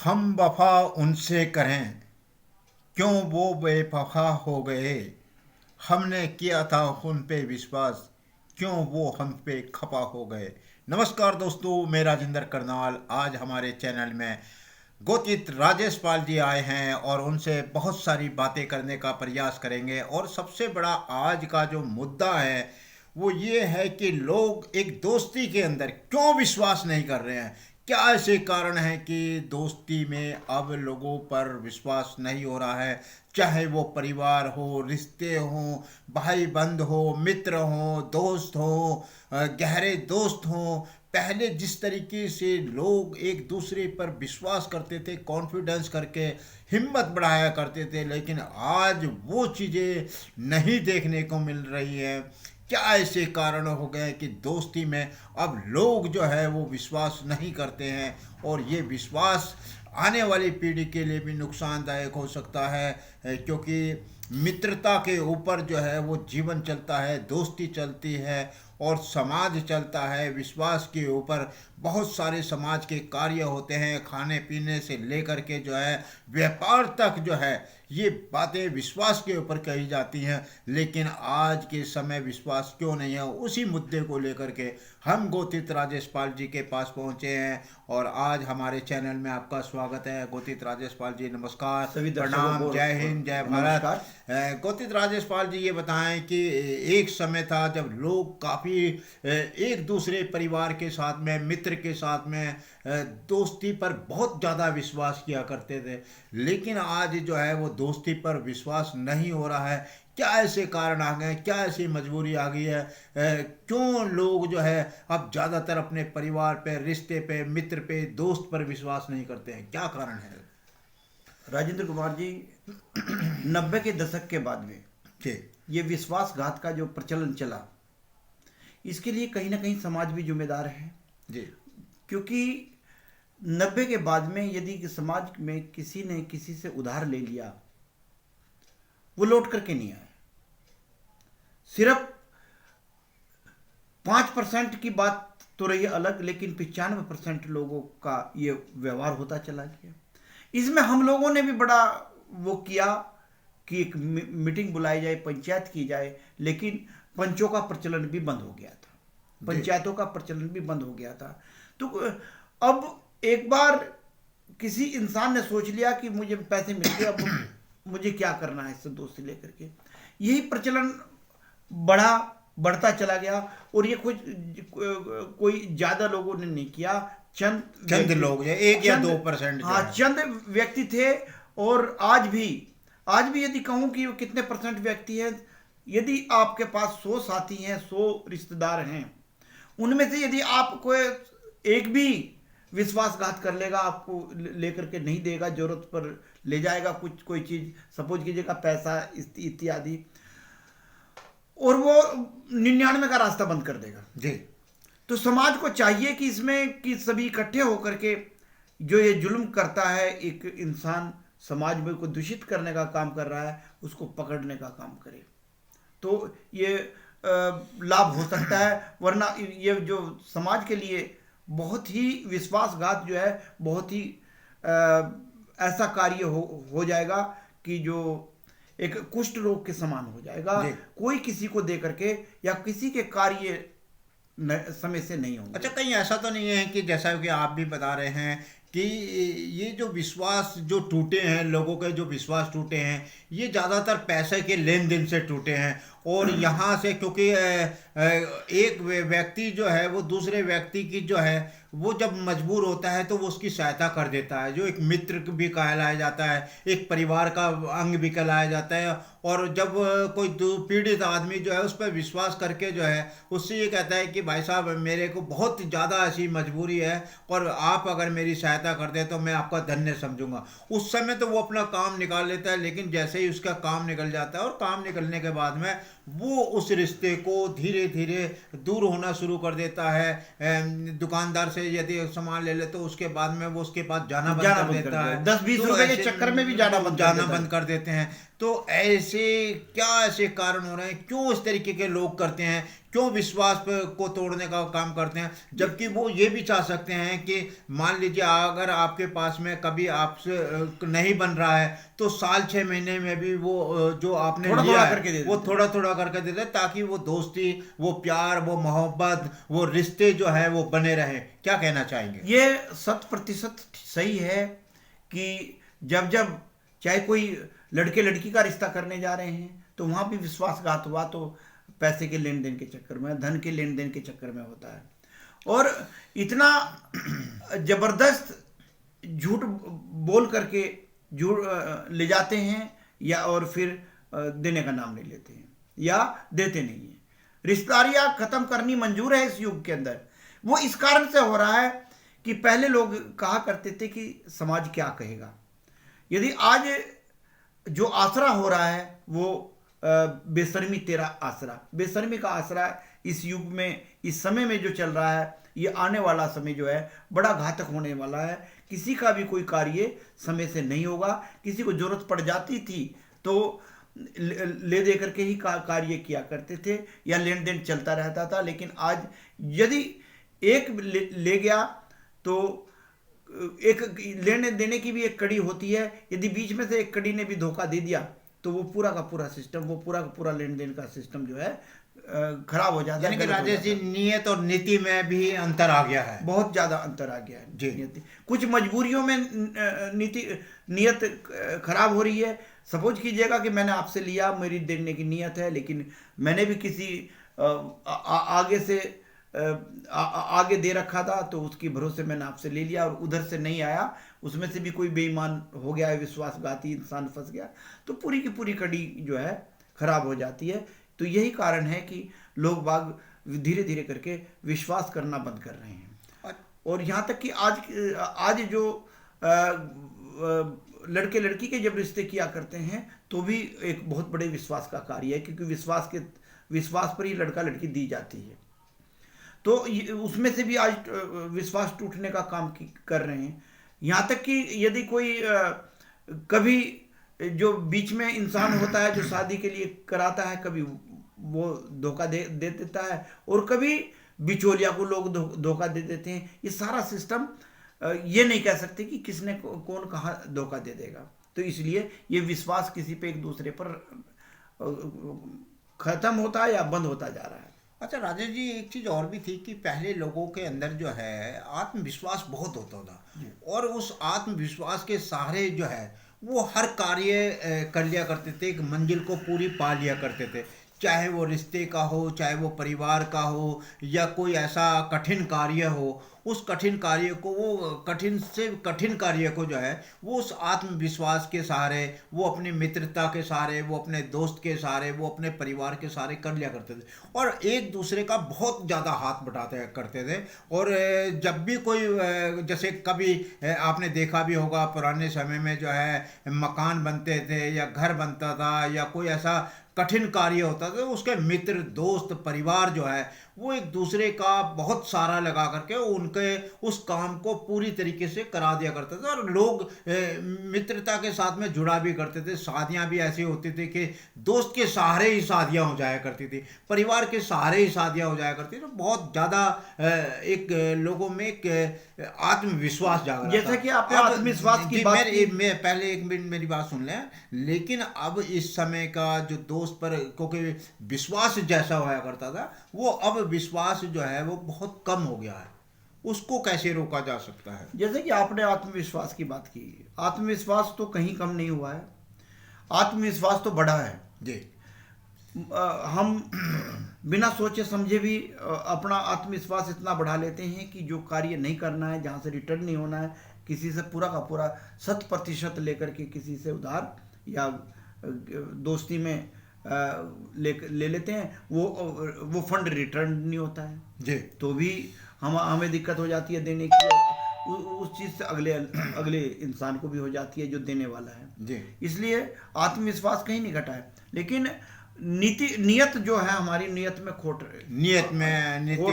हम वफा उनसे करें, क्यों वो बेवफा हो गए। हमने किया था उन पे विश्वास, क्यों वो हम पे खफा हो गए। नमस्कार दोस्तों, मैं राजेंद्र करनाल आज हमारे चैनल में गोतित राजेश पाल जी आए हैं और उनसे बहुत सारी बातें करने का प्रयास करेंगे। और सबसे बड़ा आज का जो मुद्दा है वो ये है कि लोग एक दोस्ती के अंदर क्यों विश्वास नहीं कर रहे हैं। क्या ऐसे कारण हैं कि दोस्ती में अब लोगों पर विश्वास नहीं हो रहा है। चाहे वो परिवार हो, रिश्ते हों, भाई बंद हो, मित्र हो, दोस्त हो, गहरे दोस्त हों। पहले जिस तरीके से लोग एक दूसरे पर विश्वास करते थे, कॉन्फिडेंस करके हिम्मत बढ़ाया करते थे, लेकिन आज वो चीज़ें नहीं देखने को मिल रही है। क्या ऐसे कारण हो गए कि दोस्ती में अब लोग जो है वो विश्वास नहीं करते हैं, और ये विश्वास आने वाली पीढ़ी के लिए भी नुकसानदायक हो सकता है। क्योंकि मित्रता के ऊपर जो है वो जीवन चलता है, दोस्ती चलती है और समाज चलता है। विश्वास के ऊपर बहुत सारे समाज के कार्य होते हैं, खाने पीने से लेकर के जो है व्यापार तक जो है ये बातें विश्वास के ऊपर कही जाती हैं। लेकिन आज के समय विश्वास क्यों नहीं है, उसी मुद्दे को लेकर के हम गोतित राजेश पाल जी के पास पहुंचे हैं। और आज हमारे चैनल में आपका स्वागत है। गोतित राजेश पाल जी नमस्कार, सभी दर्शकों प्रणाम, को जय हिंद, जय भारत। नमस्कार। गोतित राजेश पाल जी ये बताएं कि एक समय था जब लोग काफ़ी एक दूसरे परिवार के साथ में, मित्र के साथ में दोस्ती पर बहुत ज़्यादा विश्वास किया करते थे, लेकिन आज जो है वो दोस्ती पर विश्वास नहीं हो रहा है। क्या ऐसे कारण आ गए, क्या ऐसी मजबूरी आ गई है, क्यों लोग जो है अब ज़्यादातर अपने परिवार पे, रिश्ते पे, मित्र पे, दोस्त पर विश्वास नहीं करते हैं। क्या कारण है? राजेंद्र कुमार जी, 90 के दशक के बाद में ठीक। ये विश्वासघात का जो प्रचलन चला, इसके लिए कहीं ना कहीं समाज भी जिम्मेदार है। जी। क्योंकि 90 के बाद में यदि समाज में किसी ने किसी से उधार ले लिया, वो लौट करके नहीं आया। सिर्फ 5% की बात तो रही अलग, लेकिन 95% लोगों का ये व्यवहार होता चला गया। इसमें हम लोगों ने भी बड़ा वो किया कि एक मीटिंग बुलाई जाए, पंचायत की जाए, लेकिन पंचों का प्रचलन भी बंद हो गया था, पंचायतों का प्रचलन भी बंद हो गया था। तो अब एक बार किसी इंसान ने सोच लिया कि मुझे पैसे मिल गए, अब मुझे क्या करना है इससे दोस्ती लेकर के, यही प्रचलन बढ़ता चला गया। और ये कुछ कोई ज्यादा लोगों ने नहीं किया, चंद लोग, या 1 या 2%। हाँ, चंद व्यक्ति थे। और आज भी यदि कहूं कि वो कितने परसेंट व्यक्ति हैं, यदि आपके पास 100 साथी हैं, 100 रिश्तेदार हैं, उनमें से यदि आपको एक भी विश्वासघात कर लेगा, आपको लेकर के नहीं देगा, जरूरत पर ले जाएगा कुछ कोई चीज, सपोज कीजिएगा पैसा इत्यादि, और वो 99 का रास्ता बंद कर देगा जी। तो समाज को चाहिए कि इसमें कि सभी इकट्ठे होकर के जो ये जुल्म करता है, एक इंसान समाज में को दूषित करने का काम कर रहा है, उसको पकड़ने का काम करे, तो ये लाभ हो सकता है। वरना ये जो समाज के लिए बहुत ही विश्वासघात जो है, बहुत ही ऐसा कार्य हो जाएगा कि जो एक कुष्ठ रोग के समान हो जाएगा। कोई किसी को दे करके या किसी के कार्य समय से नहीं होंगे। अच्छा, कहीं ऐसा तो नहीं है कि जैसा कि आप भी बता रहे हैं कि ये जो विश्वास जो टूटे हैं, लोगों के जो विश्वास टूटे हैं, ये ज़्यादातर पैसे के लेन देन से टूटे हैं। और यहाँ से क्योंकि एक व्यक्ति जो है वो दूसरे व्यक्ति की जो है वो जब मजबूर होता है तो वो उसकी सहायता कर देता है, जो एक मित्र भी कहलाया जाता है, एक परिवार का अंग भी कहलाया जाता है। और जब कोई पीड़ित आदमी जो है उस पर विश्वास करके जो है उससे ये कहता है कि भाई साहब, मेरे को बहुत ज़्यादा ऐसी मजबूरी है और आप अगर मेरी सहायता कर दे तो मैं आपका धन्य समझूंगा, उस समय तो वो अपना काम निकाल लेता है। लेकिन जैसे ही उसका काम निकल जाता है और काम निकलने के बाद में वो उस रिश्ते को धीरे धीरे दूर होना शुरू कर देता है। दुकानदार से यदि सामान ले ले तो उसके बाद में वो उसके पास जाना बंद कर देता है। 10-20 रुपए के चक्कर में भी जाना बंद कर देते हैं। तो ऐसे क्या ऐसे कारण हो रहे हैं, क्यों इस तरीके के लोग करते हैं, क्यों विश्वास को तोड़ने का काम करते हैं, जबकि वो ये भी चाह सकते हैं कि मान लीजिए अगर आपके पास में कभी आपसे नहीं बन रहा है तो साल 6 महीने में भी वो जो आपने थोड़ा लिया थोड़ा है करके दे वो देते थोड़ा थोड़ा करके देते हैं, ताकि वो दोस्ती, वो प्यार, वो मोहब्बत, वो रिश्ते जो है वो बने रहे। क्या कहना चाहेंगे? ये 100% सही है कि जब जब चाहे कोई लड़के लड़की का रिश्ता करने जा रहे हैं तो वहां भी विश्वासघात हुआ तो पैसे के लेन देन के चक्कर में, धन के लेन देन के चक्कर में होता है। और इतना जबरदस्त झूठ बोल करके झूठ ले जाते हैं या और फिर देने का नाम नहीं लेते हैं या देते नहीं है। रिश्तेदारियां खत्म करनी मंजूर है इस युग के अंदर। वो इस कारण से हो रहा है कि पहले लोग कहा करते थे कि समाज क्या कहेगा। यदि आज जो आसरा हो रहा है वो बेशर्मी तेरा आसरा, बेशर्मी का आसरा इस युग में, इस समय में जो चल रहा है, ये आने वाला समय जो है बड़ा घातक होने वाला है। किसी का भी कोई कार्य समय से नहीं होगा। किसी को जरूरत पड़ जाती थी तो ले दे करके ही कार्य किया करते थे या लेन देन चलता रहता था। लेकिन आज यदि एक ले गया तो एक लेने देने की भी एक कड़ी होती है। यदि बीच में से एक कड़ी ने भी धोखा दे दिया तो वो पूरा का पूरा सिस्टम, वो पूरा का पूरा लेन देन का सिस्टम जो है खराब हो जाता है। यानी कि राजेश जी, नियत और नीति में भी अंतर आ गया है, बहुत ज्यादा अंतर आ गया है। जी। कुछ मजबूरियों में नियत खराब हो रही है। सपोज कीजिएगा कि मैंने आपसे लिया, मेरी देने की नियत है, लेकिन मैंने भी किसी आगे से आगे दे रखा था तो उसकी भरोसे मैंने आपसे ले लिया और उधर से नहीं आया, उसमें से भी कोई बेईमान हो गया है, विश्वासघाती इंसान फंस गया, तो पूरी की पूरी कड़ी जो है खराब हो जाती है। तो यही कारण है कि लोग बाग धीरे धीरे करके विश्वास करना बंद कर रहे हैं। और यहाँ तक कि आज जो लड़के लड़की के जब रिश्ते किया करते हैं तो भी एक बहुत बड़े विश्वास का कार्य है, क्योंकि विश्वास पर ही लड़का लड़की दी जाती है। तो उसमें से भी आज विश्वास टूटने का काम कर रहे हैं। यहाँ तक कि यदि कोई कभी जो बीच में इंसान होता है जो शादी के लिए कराता है, कभी वो धोखा दे देता है और कभी बिचौलिया को लोग धोखा दे देते हैं। ये सारा सिस्टम ये नहीं कह सकते कि किसने कौन कहाँ धोखा दे देगा। तो इसलिए ये विश्वास किसी पे एक दूसरे पर खत्म होता है या बंद होता जा रहा है। अच्छा राजेश जी, एक चीज़ और भी थी कि पहले लोगों के अंदर जो है आत्मविश्वास बहुत होता था और उस आत्मविश्वास के सहारे जो है वो हर कार्य कर लिया करते थे, एक मंजिल को पूरी पा लिया करते थे, चाहे वो रिश्ते का हो, चाहे वो परिवार का हो या कोई ऐसा कठिन कार्य हो। उस कठिन कार्य को, वो कठिन से कठिन कार्य को जो है वो उस आत्मविश्वास के सहारे, वो अपनी मित्रता के सहारे, वो अपने दोस्त के सहारे, वो अपने परिवार के सहारे कर लिया करते थे और एक दूसरे का बहुत ज़्यादा हाथ बटाते करते थे। और जब भी कोई जैसे कभी आपने देखा भी होगा पुराने समय में जो है मकान बनते थे या घर बनता था या कोई ऐसा कठिन कार्य होता था, उसके मित्र, दोस्त, परिवार जो है वो एक दूसरे का बहुत सारा लगा करके उनके उस काम को पूरी तरीके से करा दिया करते थे और लोग मित्रता के साथ में जुड़ा भी करते थे। शादियां भी ऐसी होती थी कि दोस्त के सहारे ही शादियां हो जाया करती थी, परिवार के सहारे ही शादियां हो जाया करती थी। तो बहुत ज़्यादा एक लोगों में एक आत्मविश्वास जाग रहा था। जैसा कि आपने आत्मविश्वास की बात की, मैं पहले एक मिनट मेरी बात सुन लें। लेकिन अब इस समय का जो दोस्त पर, क्योंकि विश्वास जैसा होया करता था, वो अब विश्वास जो है वो बहुत कम हो गया है, उसको कैसे रोका जा सकता है? जैसे कि आपने आत्मविश्वास की बात की, आत्मविश्वास तो कहीं कम नहीं हुआ है, आत्मविश्वास तो बढ़ा है जी। हम बिना सोचे समझे भी अपना आत्मविश्वास इतना बढ़ा लेते हैं कि जो कार्य नहीं करना है, जहाँ से रिटर्न नहीं होना है, किसी से पूरा का पूरा 100% लेकर के किसी से उधार या दोस्ती में ले लेते हैं, वो फंड रिटर्न नहीं होता है जी। तो भी हमें दिक्कत हो जाती है देने की, उस चीज़ से अगले इंसान को भी हो जाती है जो देने वाला है जी। इसलिए आत्मविश्वास कहीं नहीं घटा है, लेकिन नियत जो है, हमारी नियत में खोट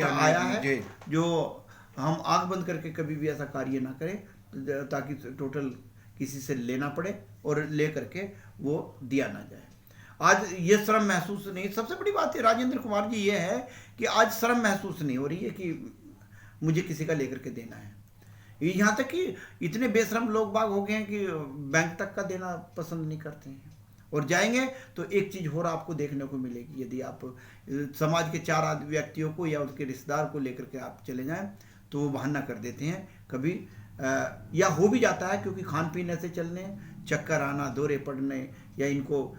आया है जी। जो हम आंख बंद करके कभी भी ऐसा कार्य ना करें ताकि टोटल किसी से लेना पड़े और ले करके वो दिया ना जाए। आज ये शर्म महसूस नहीं, सबसे बड़ी बात है राजेंद्र कुमार जी ये है कि आज शर्म महसूस नहीं हो रही है कि मुझे किसी का लेकर के देना है। यहाँ तक कि इतने बेशरम लोग बाग हो गए हैं कि बैंक तक का देना पसंद नहीं करते हैं। और जाएंगे तो एक चीज़ और आपको देखने को मिलेगी, यदि आप समाज के 4 व्यक्तियों को या उनके रिश्तेदार को लेकर के आप चले जाएं तो वो बहाना कर देते हैं कभी, या हो भी जाता है क्योंकि खान पीन ऐसे चलने, चक्कर आना, दौरे पड़ने, या इनको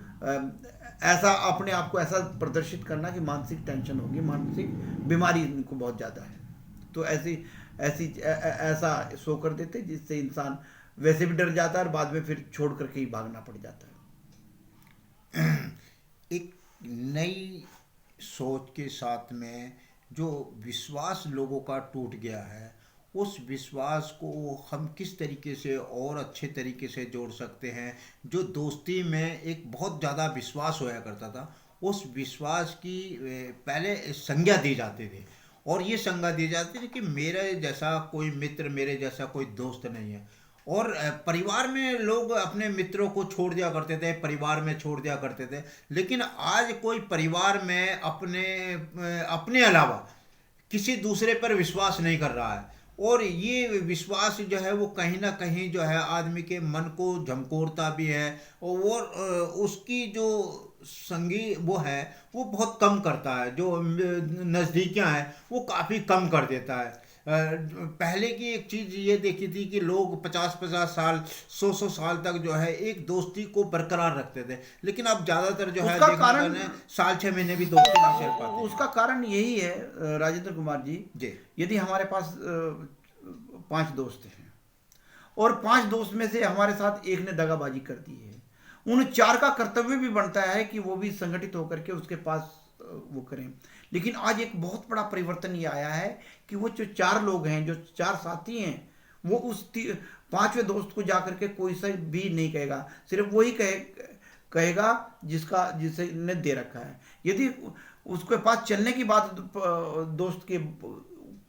ऐसा अपने आप को ऐसा प्रदर्शित करना कि मानसिक टेंशन होगी, मानसिक बीमारी इनको बहुत ज़्यादा है, तो ऐसा शो कर देते जिससे इंसान वैसे भी डर जाता है और बाद में फिर छोड़ करके ही भागना पड़ जाता है। एक नई सोच के साथ में जो विश्वास लोगों का टूट गया है, उस विश्वास को हम किस तरीके से और अच्छे तरीके से जोड़ सकते हैं। जो दोस्ती में एक बहुत ज़्यादा विश्वास होया करता था, उस विश्वास की पहले संज्ञा दी जाती थी, और ये संज्ञा दी जाती थी कि मेरे जैसा कोई मित्र, मेरे जैसा कोई दोस्त नहीं है। और परिवार में लोग अपने मित्रों को छोड़ दिया करते थे, परिवार में छोड़ दिया करते थे, लेकिन आज कोई परिवार में अपने अलावा किसी दूसरे पर विश्वास नहीं कर रहा है। और ये विश्वास जो है वो कहीं ना कहीं जो है आदमी के मन को झमकोरता भी है, और उसकी जो संगी वो है वो बहुत कम करता है, जो नज़दीकियाँ हैं वो काफ़ी कम कर देता है। पहले की एक चीज़ ये देखी थी कि लोग 50-50 साल, 100-100 साल तक जो है एक दोस्ती को बरकरार रखते थे, लेकिन अब ज़्यादातर जो है उसका देखने कारण का साल 6 महीने भी दोस्ती नहीं चल पाती। उसका कारण यही है राजेंद्र कुमार जी, जी यदि हमारे पास 5 दोस्त हैं और 5 दोस्त में से हमारे साथ एक ने दगाबाजी कर दी है, उन 4 का कर्तव्य भी बनता है कि वो भी संगठित होकर के उसके पास वो करें। लेकिन आज एक बहुत बड़ा परिवर्तन ये आया है कि वो जो 4 लोग हैं, जो 4 साथी हैं, वो उस 5वें दोस्त को जाकर के कोई सा भी नहीं कहेगा, सिर्फ वही कहेगा जिसे ने दे रखा है। यदि उसके पास चलने की बात दोस्त के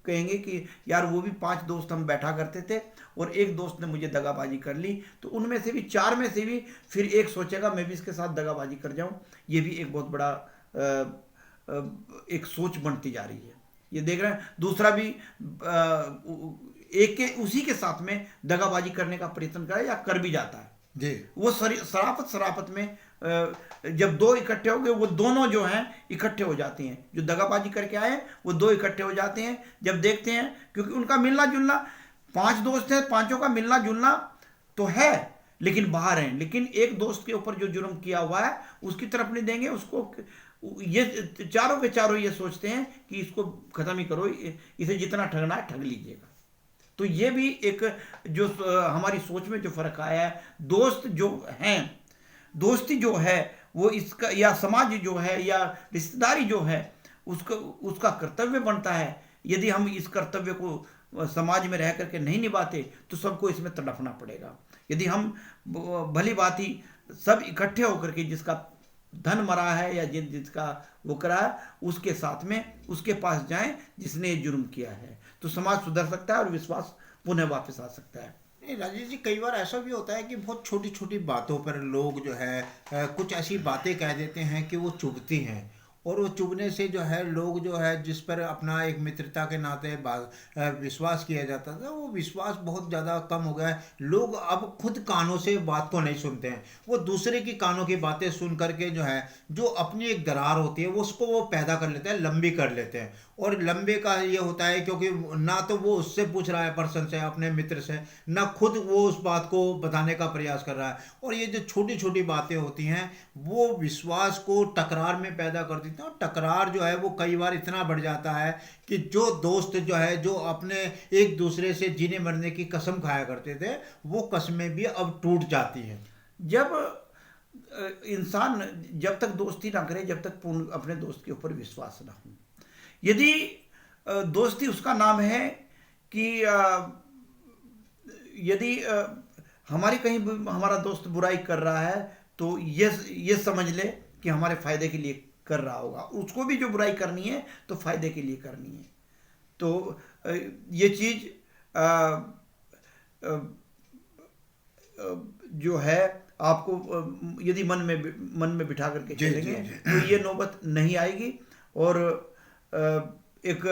कहेंगे कि यार वो भी 5 दोस्त हम बैठा करते थे और एक दोस्त ने मुझे दगाबाजी कर ली, तो उनमें से भी 4 में से भी फिर एक सोचेगा मैं भी इसके साथ दगाबाजी कर जाऊं। ये भी एक बहुत बड़ा एक सोच बनती जा रही है, ये देख रहे हैं। दूसरा भी एक के उसी के साथ में दगाबाजी करने का प्रयत्न करे या कर भी जाता है जी। वो शराफत में जब 2 इकट्ठे हो गए, वो दोनों जो हैं इकट्ठे हो जाते हैं, जो दगाबाजी करके आए वो 2 इकट्ठे हो जाते हैं जब देखते हैं, क्योंकि उनका मिलना जुलना, 5 दोस्त हैं, 5 का मिलना जुलना तो है लेकिन बाहर हैं, लेकिन एक दोस्त के ऊपर जो जुर्म किया हुआ है उसकी तरफ नहीं देंगे उसको। ये चारों के चारों ये सोचते हैं कि इसको खत्म ही करो, इसे जितना ठगना है ठग लीजिएगा। तो ये भी एक जो हमारी सोच में जो फर्क आया है, दोस्त जो हैं, दोस्ती जो है वो इसका, या समाज जो है या रिश्तेदारी जो है उसका कर्तव्य बनता है। यदि हम इस कर्तव्य को समाज में रह करके नहीं निभाते तो सबको इसमें तड़पना पड़ेगा। यदि हम भली बात ही सब इकट्ठे होकर के जिसका धन मरा है या जिसका वो करा है उसके साथ में उसके पास जाएं जिसने जुर्म किया है, तो समाज सुधर सकता है और विश्वास पुनः वापस आ सकता है। नहीं राजेश जी, कई बार ऐसा भी होता है कि बहुत छोटी छोटी बातों पर लोग जो है कुछ ऐसी बातें कह देते हैं कि वो चुभती हैं, और वो चुभने से जो है लोग जो है जिस पर अपना एक मित्रता के नाते विश्वास किया जाता था, वो विश्वास बहुत ज़्यादा कम हो गया है। लोग अब खुद कानों से बात को नहीं सुनते हैं, वो दूसरे की कानों की बातें सुन करके जो है जो अपनी एक दरार होती है वो उसको वो पैदा कर लेते हैं, लंबी कर लेते हैं। और लंबे का ये होता है क्योंकि ना तो वो उससे पूछ रहा है पर्सन से, अपने मित्र से, ना खुद वो उस बात को बताने का प्रयास कर रहा है, और ये जो छोटी छोटी बातें होती हैं वो विश्वास को टकरार में पैदा कर देती हैं। और टकरार जो है वो कई बार इतना बढ़ जाता है कि जो दोस्त जो है जो अपने एक दूसरे से जीने मरने की कसम खाया करते थे वो कसमें भी अब टूट जाती हैं। जब इंसान जब तक दोस्ती ना करे, जब तक पूर्ण अपने दोस्त के ऊपर विश्वास ना हो, यदि दोस्ती उसका नाम है कि यदि हमारी कहीं हमारा दोस्त बुराई कर रहा है तो ये समझ ले कि हमारे फायदे के लिए कर रहा होगा, उसको भी जो बुराई करनी है तो फायदे के लिए करनी है। तो ये चीज जो है आपको यदि मन में बिठा करके जी, चलेंगे जी, जी। तो ये नौबत नहीं आएगी और एक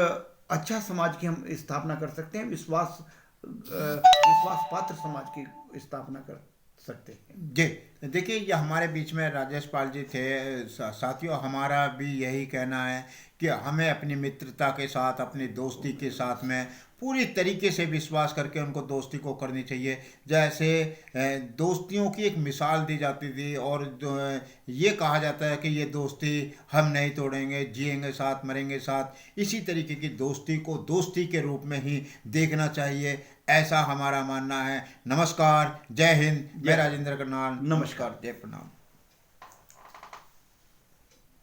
अच्छा समाज की हम स्थापना कर सकते हैं, विश्वास पात्र समाज की स्थापना कर सकते हैं। जी, देखिए ये हमारे बीच में राजेश पाल जी थे। साथियों, हमारा भी यही कहना है कि हमें अपनी मित्रता के साथ, अपनी दोस्ती के साथ में पूरी तरीके से विश्वास करके उनको दोस्ती को करनी चाहिए। जैसे दोस्तियों की एक मिसाल दी जाती थी और ये कहा जाता है कि ये दोस्ती हम नहीं तोड़ेंगे, जिएंगे साथ, मरेंगे साथ। इसी तरीके की दोस्ती को दोस्ती के रूप में ही देखना चाहिए, ऐसा हमारा मानना है। नमस्कार, जय हिंद, मैं राजेंद्र करनाल। नमस्कार। जय प्रणाम।